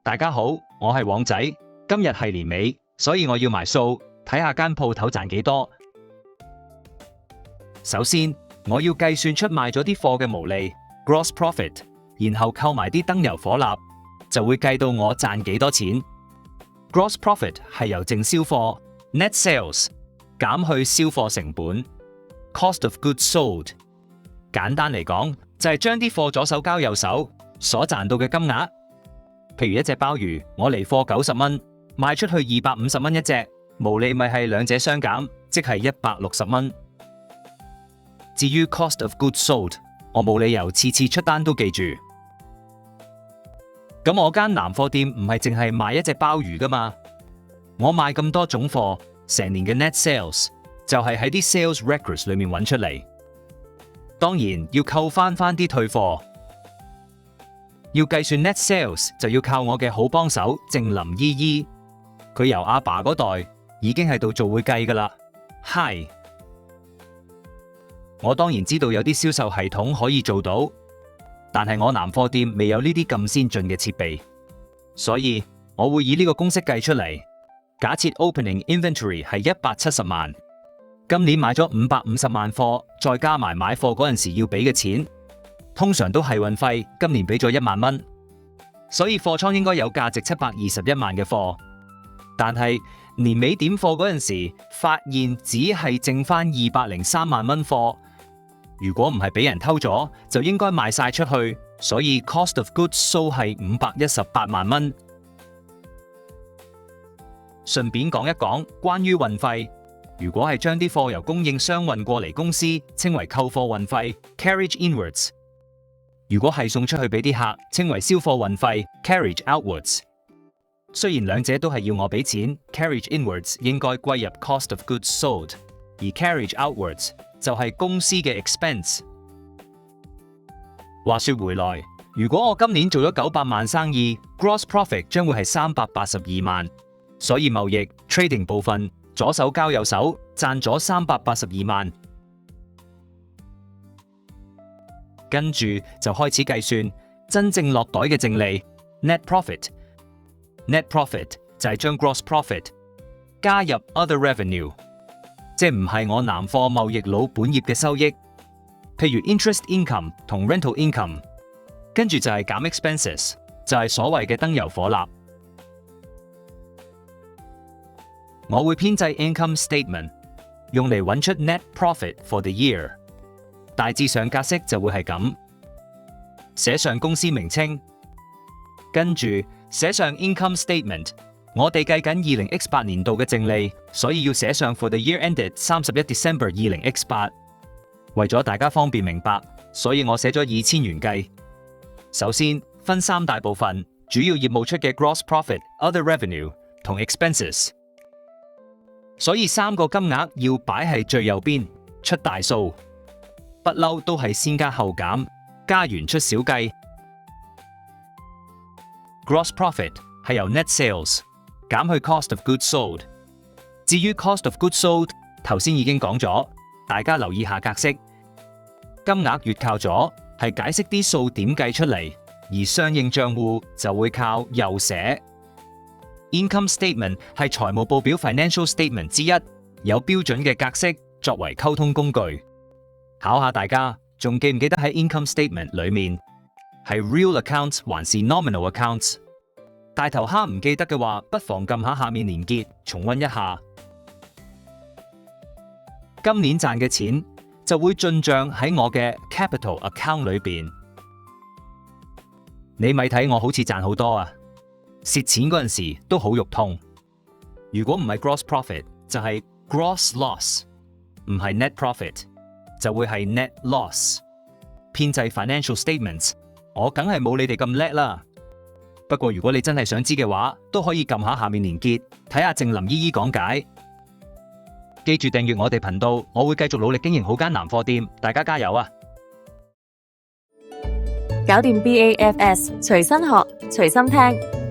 大家好，我係旺仔，今日係年尾，所以我要埋數，睇下間鋪頭賺幾多。首先，我要計算出賣咗啲貨嘅毛利 （gross profit）， 然後扣埋啲燈油火蠟，就會計到我賺幾多錢。gross profit 係由淨銷貨 （net sales） 減去銷貨成本 （cost of goods sold）。簡單嚟講，就係將啲貨左手交右手所賺到嘅金額。譬如一隻鮑魚，我嚟貨90蚊，賣出去250蚊一隻，毛利咪係兩者相減，即係160蚊。至於 cost of goods sold， 我冇理由次次出單都記住。咁我間南貨店唔係淨係賣一隻鮑魚噶嘛，我賣咁多種貨，成年嘅 net sales 就係喺啲 sales records 裏面揾出嚟。當然要扣翻啲退貨。要計算 net sales 就要靠我嘅好幫手靜林姨姨，佢由阿爸嗰代已經喺度做會計噶啦。Hi， 我當然知道有啲銷售系統可以做到，但係我南貨店未有呢啲咁先進嘅設備，所以我會以呢個公式計出嚟。假設 opening inventory 係170萬，今年買咗550萬貨，再加埋買貨嗰陣時要俾嘅錢。通常都係運費，今年俾咗1萬蚊，所以貨倉應該有價值721萬嘅貨。但係年尾點貨嗰陣時，發現只係剩翻203萬蚊貨。如果唔係俾人偷咗，就應該賣晒出去，所以 cost of goods sold 係518萬蚊。順便講一講關於運費，如果係將啲貨由供應商運過嚟公司，稱為購貨運費 （carriage inwards）。如果係送出去俾啲客，稱為銷貨運費 （carriage outwards）。雖然兩者都係要我俾錢 ，carriage inwards 應該歸入 cost of goods sold， 而 carriage outwards 就係公司嘅 expense。話說回來，如果我今年做咗900萬生意 ，gross profit 將會係382萬，所以貿易 trading 部分左手交右手賺咗382萬。跟住就開始計算真正落袋嘅淨利 net profit。net profit 就係將 gross profit 加入 other revenue， 即係唔係我南貨貿易佬本業嘅收益，譬如 interest income 同 rental income。跟住就係減 expenses， 就係所謂嘅燈油火蠟。我會編製 income statement， 用嚟揾出 net profit for the year。大致上格式就會係咁，寫上公司名稱，跟住寫上 income statement。我哋計緊20X8年度嘅淨利，所以要寫上 for the year ended 31 December 20X8。為咗大家方便明白，所以我寫咗以千元計。首先分3大部分，主要業務出嘅 gross profit、other revenue 同 expenses。所以3個金額要擺喺最右邊，出大數。不嬲都係先加後減，加完出小計。Gross profit 係由 net sales 減去 cost of goods sold。至於 cost of goods sold， 頭先已經講咗，大家留意下格式。金額越靠左，係解釋啲數點計出嚟，而相應賬戶就會靠右寫。Income statement 係財務報表 financial statement 之一，有標準嘅格式作為溝通工具。考下大家，仲記唔記得喺 income statement 裏面係 real accounts 還是 nominal accounts？ 大頭蝦唔記得嘅話，不妨撳下下面連結重溫一下。今年賺嘅錢就會進帳喺我嘅 capital account 裏邊。你咪睇我好似賺好多啊！蝕錢嗰陣時都好肉痛。如果唔係 gross profit， 就係 gross loss， 唔係 net profit。就會係 net loss。編製 financial statements， 我梗係冇你哋咁叻啦。不過如果你真係想知嘅話，都可以撳下下面連結，睇下靜林姨姨講解。記住訂閱我哋頻道，我會繼續努力經營好間南貨店，大家加油啊！搞掂 BAFS，隨身學，隨心聽。